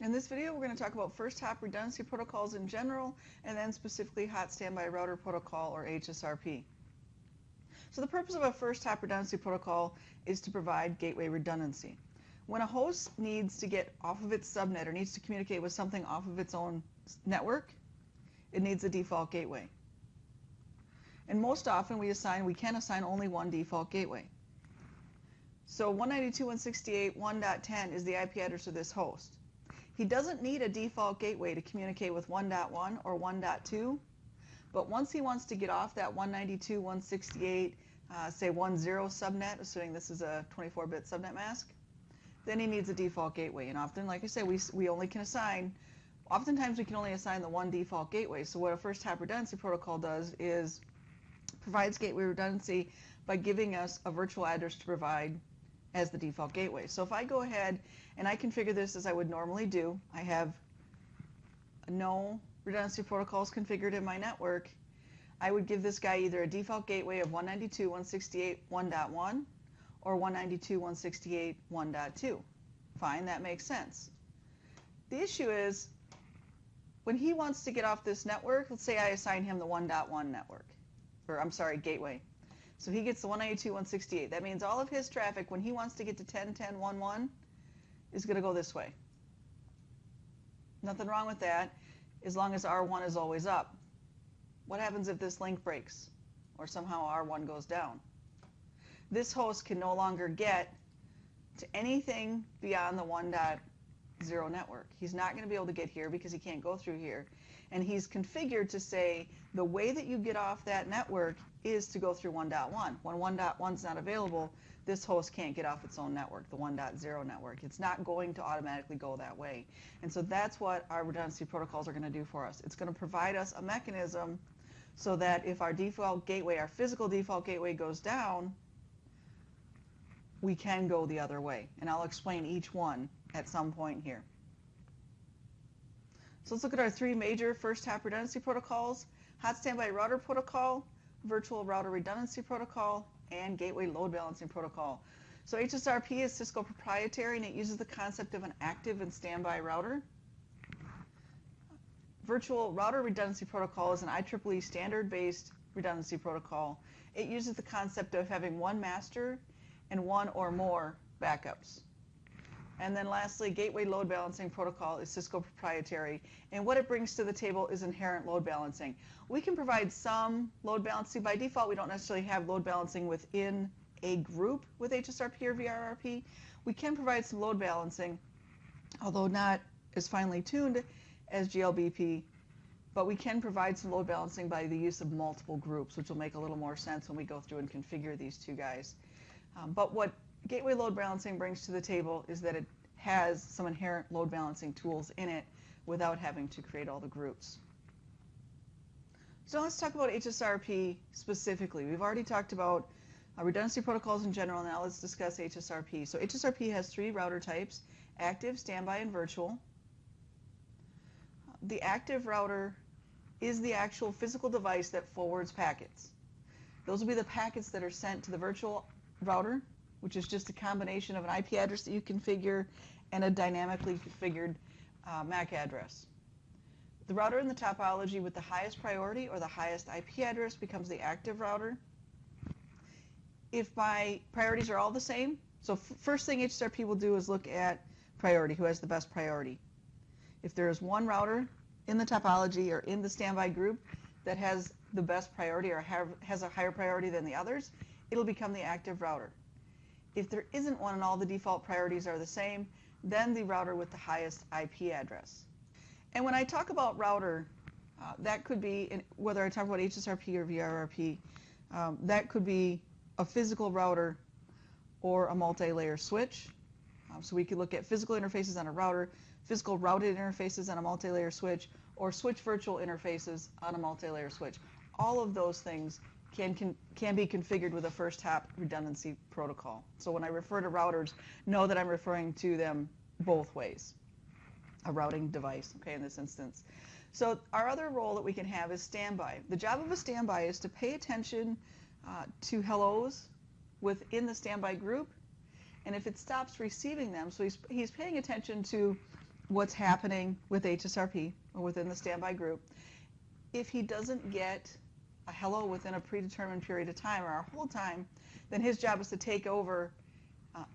In this video, we're going to talk about first hop redundancy protocols in general, and then specifically hot standby router protocol, or HSRP. So the purpose of a first hop redundancy protocol is to provide gateway redundancy. When a host needs to get off of its subnet or needs to communicate with something off of its own network, it needs a default gateway. And most often we can assign only one default gateway. So 192.168.1.10 is the IP address of this host. He doesn't need a default gateway to communicate with 1.1 or 1.2, but once he wants to get off that 192.168, say 10 subnet, assuming this is a 24-bit subnet mask, then he needs a default gateway. And often, like I said, we only can assign, oftentimes we can only assign the one default gateway. So what a first hop redundancy protocol does is provides gateway redundancy by giving us a virtual address to provide as the default gateway. So if I go ahead and I configure this as I would normally do, I have no redundancy protocols configured in my network, I would give this guy either a default gateway of 192.168.1.1 or 192.168.1.2. Fine, that makes sense. The issue is when he wants to get off this network, let's say I assign him the 1.1 network, or I'm sorry, gateway. So he gets the 192.168. That means all of his traffic, when he wants to get to 10.10.1.1, is going to go this way. Nothing wrong with that, as long as R1 is always up. What happens if this link breaks, or somehow R1 goes down? This host can no longer get to anything beyond the 1.0 network. He's not going to be able to get here because he can't go through here. And he's configured to say the way that you get off that network is to go through 1.1. When 1.1 is not available, this host can't get off its own network, the 1.0 network. It's not going to automatically go that way. And so that's what our redundancy protocols are going to do for us. It's going to provide us a mechanism so that if our default gateway, our physical default gateway goes down, we can go the other way. And I'll explain each one at some point here. So let's look at our three major first hop redundancy protocols: hot standby router protocol, virtual router redundancy protocol, and gateway load balancing protocol. So HSRP is Cisco proprietary, and it uses the concept of an active and standby router. Virtual router redundancy protocol is an IEEE standard-based redundancy protocol. It uses the concept of having one master and one or more backups. And then lastly, gateway load balancing protocol is Cisco proprietary, and what it brings to the table is inherent load balancing. We can provide some load balancing. By default, we don't necessarily have load balancing within a group with HSRP or VRRP. We can provide some load balancing, although not as finely tuned as GLBP, but we can provide some load balancing by the use of multiple groups, which will make a little more sense when we go through and configure these two guys. But what gateway load balancing brings to the table is that it has some inherent load balancing tools in it without having to create all the groups. So let's talk about HSRP specifically. We've already talked about redundancy protocols in general. Now let's discuss HSRP. So HSRP has three router types: active, standby, and virtual. The active router is the actual physical device that forwards packets. Those will be the packets that are sent to the virtual router, which is just a combination of an IP address that you configure and a dynamically configured MAC address. The router in the topology with the highest priority or the highest IP address becomes the active router. If my priorities are all the same, so first thing HSRP will do is look at priority, who has the best priority. If there is one router in the topology or in the standby group that has the best priority or has a higher priority than the others, it'll become the active router. If there isn't one and all the default priorities are the same, then the router with the highest IP address. And when I talk about router, that could be, whether I talk about HSRP or VRRP, that could be a physical router or a multi-layer switch. So we could look at physical interfaces on a router, physical routed interfaces on a multi-layer switch, or switch virtual interfaces on a multi-layer switch. All of those things can be configured with a first hop redundancy protocol. So when I refer to routers, know that I'm referring to them both ways. A routing device, okay, in this instance. So our other role that we can have is standby. The job of a standby is to pay attention to hellos within the standby group, and if it stops receiving them, so he's paying attention to what's happening with HSRP or within the standby group. If he doesn't get a hello within a predetermined period of time or a hold time, then his job is to take over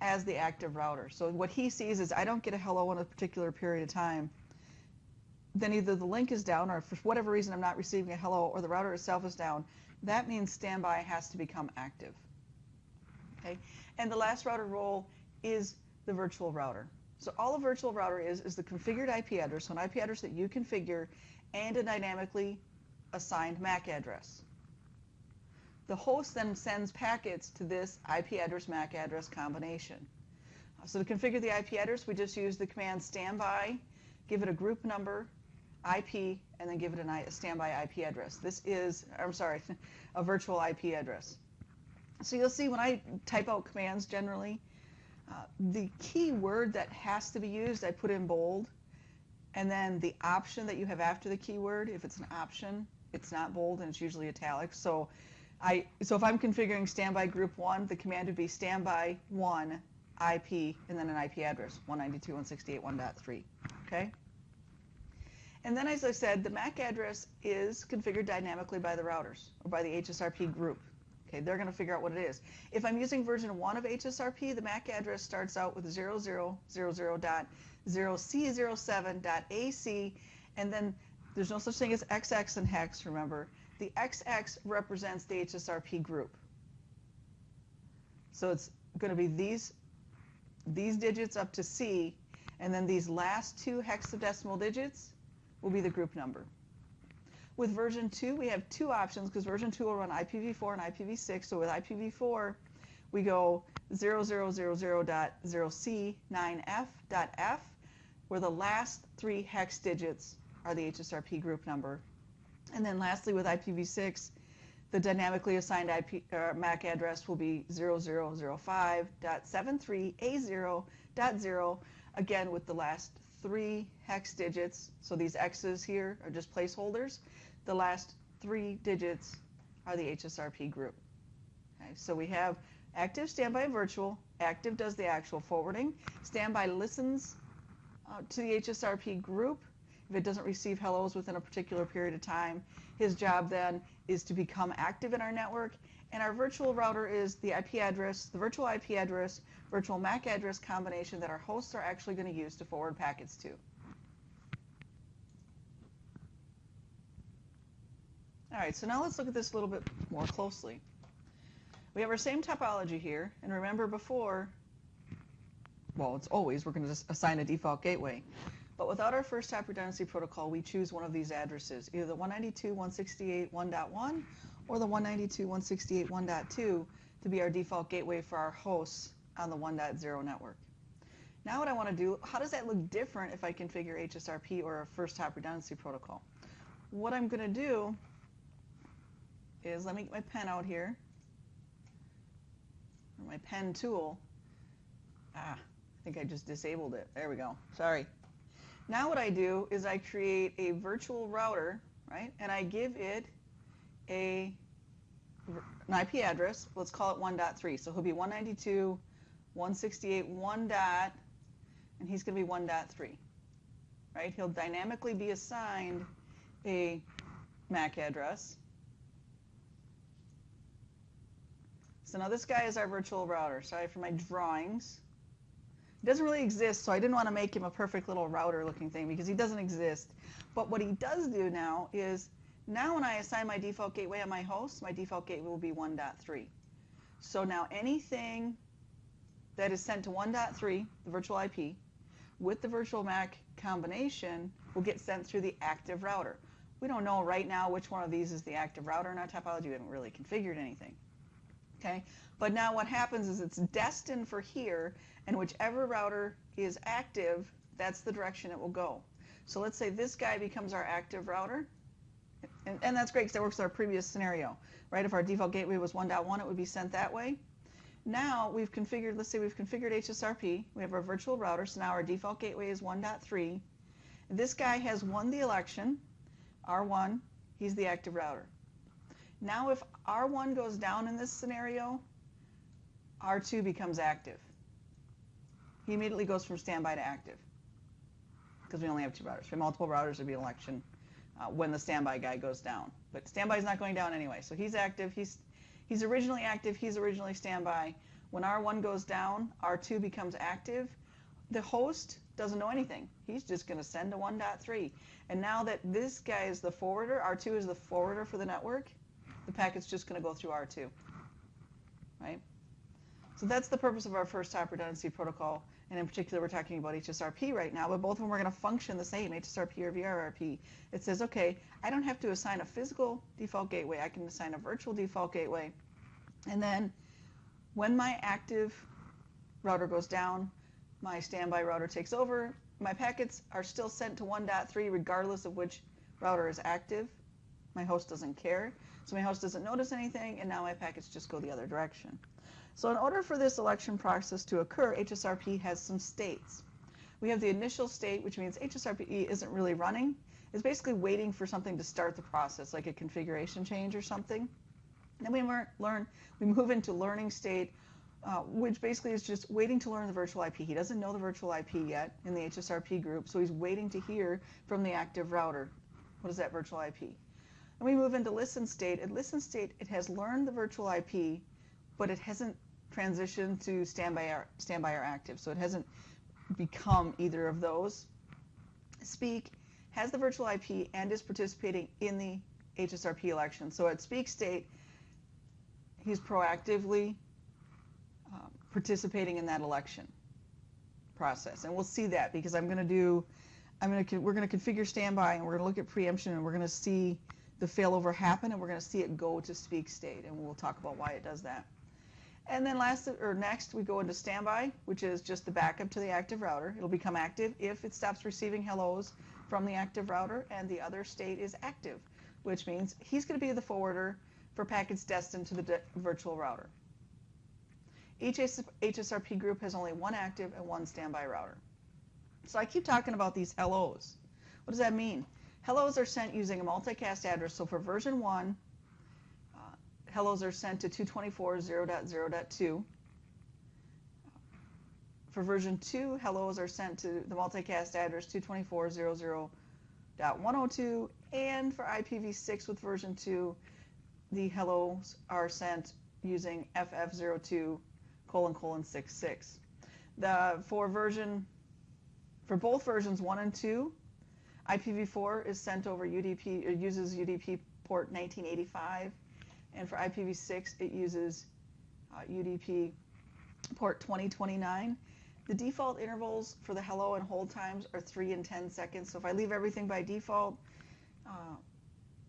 as the active router. So what he sees is, I don't get a hello in a particular period of time, then either the link is down, or for whatever reason I'm not receiving a hello, or the router itself is down. That means standby has to become active. Okay? And the last router role is the virtual router. So all a virtual router is the configured IP address, so an IP address that you configure, and a dynamically assigned MAC address. The host then sends packets to this IP address MAC address combination. So to configure the IP address, we just use the command standby, give it a group number, IP, and then give it a standby IP address. This is, I'm sorry, a virtual IP address. So you'll see when I type out commands generally, the key word that has to be used, I put in bold, and then the option that you have after the keyword, if it's an option, it's not bold and it's usually italic. So if I'm configuring standby group 1, the command would be standby 1 IP and then an IP address, 192.168.1.3. Okay? And then, as I said, the MAC address is configured dynamically by the routers, or by the HSRP group. Okay, they're going to figure out what it is. If I'm using version 1 of HSRP, the MAC address starts out with 0000.0C07.AC, and then there's no such thing as XX in hex, remember. The XX represents the HSRP group. So it's going to be these digits up to C, and then these last 2 hexadecimal digits will be the group number. With version 2, we have 2 options, because version 2 will run IPv4 and IPv6. So with IPv4, we go 0000.0C9F.F, where the last 3 hex digits are the HSRP group number. And then lastly, with IPv6, the dynamically assigned MAC address will be 0005.73A0.0, again with the last 3 hex digits. So these X's here are just placeholders. The last 3 digits are the HSRP group. Okay, so we have active, standby, and virtual. Active does the actual forwarding. Standby listens to the HSRP group. If it doesn't receive hellos within a particular period of time, his job then is to become active in our network. And our virtual router is the IP address, the virtual IP address, virtual MAC address combination that our hosts are actually going to use to forward packets to. All right, so now let's look at this a little bit more closely. We have our same topology here, and remember before, well, it's always, we're going to just assign a default gateway. But without our first hop redundancy protocol, we choose one of these addresses, either the 192.168.1.1 or the 192.168.1.2 to be our default gateway for our hosts on the 1.0 network. Now what I want to do, how does that look different if I configure HSRP or a first hop redundancy protocol? What I'm going to do is, let me get my pen out here, or my pen tool. I think I just disabled it. There we go. Sorry. Now what I do is I create a virtual router, right, and I give it an IP address. Let's call it 1.3. So he'll be 192.168.1. And he's going to be 1.3, right? He'll dynamically be assigned a MAC address. So now this guy is our virtual router. Sorry for my drawings. He doesn't really exist, so I didn't want to make him a perfect little router looking thing because he doesn't exist. But what he does do now is, now when I assign my default gateway on my host, my default gateway will be 1.3. So now anything that is sent to 1.3, the virtual IP, with the virtual MAC combination will get sent through the active router. We don't know right now which one of these is the active router in our topology. We haven't really configured anything. Okay? But now what happens is it's destined for here, and whichever router is active, that's the direction it will go. So let's say this guy becomes our active router, and that's great because that works with our previous scenario, right? If our default gateway was 1.1, it would be sent that way. Now we've configured, let's say we've configured HSRP, we have our virtual router, so now our default gateway is 1.3. This guy has won the election, R1, he's the active router. Now if R1 goes down in this scenario, R2 becomes active. He immediately goes from standby to active, because we only have 2 routers. If we have multiple routers, it'd be an election when the standby guy goes down. But standby is not going down anyway, so he's active. He's originally active. He's originally standby. When R1 goes down, R2 becomes active. The host doesn't know anything. He's just going to send to 1.3. And now that this guy is the forwarder, R2 is the forwarder for the network, the packet's just going to go through R2, right? So that's the purpose of our first hop redundancy protocol. And in particular, we're talking about HSRP right now, but both of them are going to function the same, HSRP or VRRP. It says, okay, I don't have to assign a physical default gateway. I can assign a virtual default gateway. And then when my active router goes down, my standby router takes over. My packets are still sent to 1.3 regardless of which router is active. My host doesn't care. So my host doesn't notice anything, and now my packets just go the other direction. So in order for this election process to occur, HSRP has some states. We have the initial state, which means HSRP isn't really running. It's basically waiting for something to start the process, like a configuration change or something. Then we move into learning state, which basically is just waiting to learn the virtual IP. He doesn't know the virtual IP yet in the HSRP group, so he's waiting to hear from the active router. What is that virtual IP? And we move into listen state. At listen state, it has learned the virtual IP, but it hasn't transitioned to standby or active, so it hasn't become either of those. Speak has the virtual IP and is participating in the HSRP election. So at speak state, he's proactively participating in that election process, and we'll see that because we're going to configure standby, and we're going to look at preemption, and we're going to see the failover happen, and we're going to see it go to speak state, and we'll talk about why it does that. And then next, we go into standby, which is just the backup to the active router. It'll become active if it stops receiving hellos from the active router, and the other state is active, which means he's going to be the forwarder for packets destined to the virtual router. Each HSRP group has only one active and one standby router. So I keep talking about these hellos. What does that mean? Hellos are sent using a multicast address. So for version 1, hellos are sent to 224.0.0.2. For version 2, hellos are sent to the multicast address 224.0.0.102. And for IPv6 with version 2, the hellos are sent using FF02::66. For both versions 1 and 2, IPv4 is sent over UDP, it uses UDP port 1985, and for IPv6 it uses UDP port 2029. The default intervals for the hello and hold times are 3 and 10 seconds. So if I leave everything by default,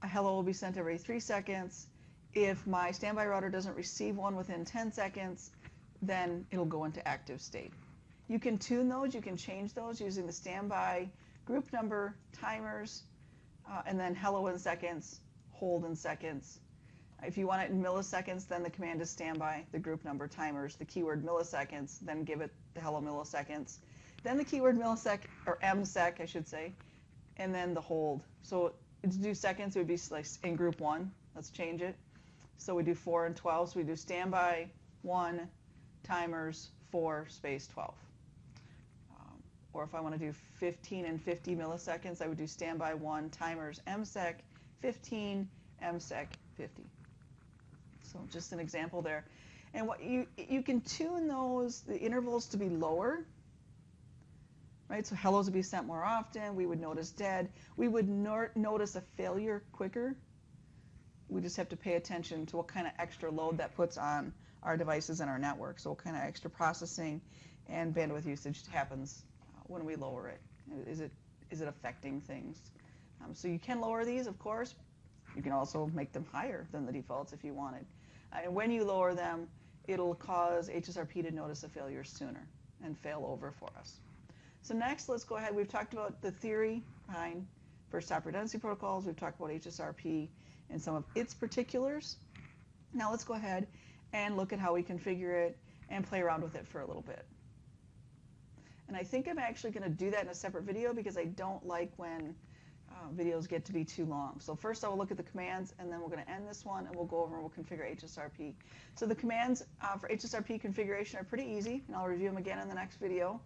a hello will be sent every 3 seconds. If my standby router doesn't receive one within 10 seconds, then it'll go into active state. You can tune those, you can change those using the standby group number, timers, and then hello in seconds, hold in seconds. If you want it in milliseconds, then the command is standby, the group number, timers, the keyword milliseconds, then give it the hello milliseconds, then the keyword millisec, or msec, I should say, and then the hold. So to do seconds, it would be like in group 1. Let's change it. So we do 4 and 12, so we do standby 1, timers 4, space 12. Or if I want to do 15 and 50 milliseconds, I would do standby 1, timers msec 15, msec 50. So just an example there. And what you can tune the intervals to be lower, right? So hellos would be sent more often. We would notice dead. We would notice a failure quicker. We just have to pay attention to what kind of extra load that puts on our devices and our network. So what kind of extra processing and bandwidth usage happens when we lower it. Is it affecting things? So you can lower these, of course. You can also make them higher than the defaults if you wanted. And when you lower them, it'll cause HSRP to notice a failure sooner and fail over for us. So next, let's go ahead. We've talked about the theory behind first hop redundancy protocols. We've talked about HSRP and some of its particulars. Now let's go ahead and look at how we configure it and play around with it for a little bit. And I think I'm actually going to do that in a separate video because I don't like when videos get to be too long. So first I will look at the commands, and then we're going to end this one, and we'll go over and we'll configure HSRP. So the commands for HSRP configuration are pretty easy, and I'll review them again in the next video.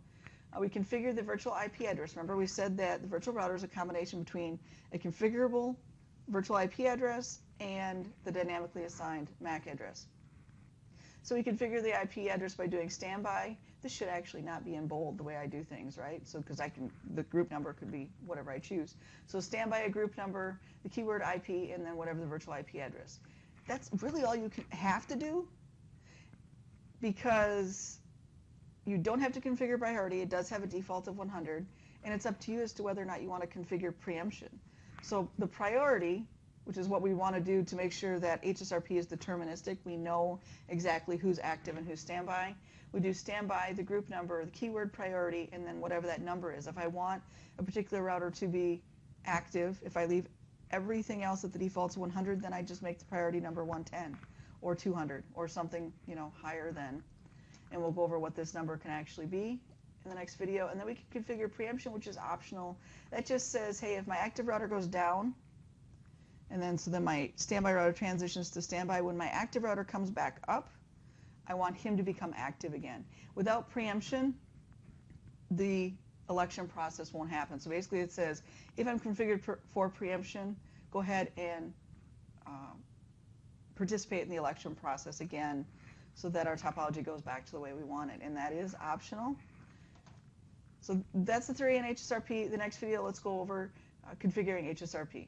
We configure the virtual IP address. Remember we said that the virtual router is a combination between a configurable virtual IP address and the dynamically assigned MAC address. So we configure the IP address by doing standby. This should actually not be in bold the way I do things, right? So because the group number could be whatever I choose. So standby a group number, the keyword IP, and then whatever the virtual IP address. That's really all you have to do, because you don't have to configure priority. It does have a default of 100, and it's up to you as to whether or not you want to configure preemption. So the priority, which is what we want to do to make sure that HSRP is deterministic, we know exactly who's active and who's standby. We do standby, the group number, the keyword priority, and then whatever that number is. If I want a particular router to be active, if I leave everything else at the default's 100, then I just make the priority number 110 or 200 or something, higher than. And we'll go over what this number can actually be in the next video. And then we can configure preemption, which is optional. That just says, hey, if my active router goes down, and then so then my standby router transitions to standby, when my active router comes back up, I want him to become active again. Without preemption, the election process won't happen. So basically it says, if I'm configured for preemption, go ahead and participate in the election process again so that our topology goes back to the way we want it. And that is optional. So that's the theory in HSRP. The next video, let's go over configuring HSRP.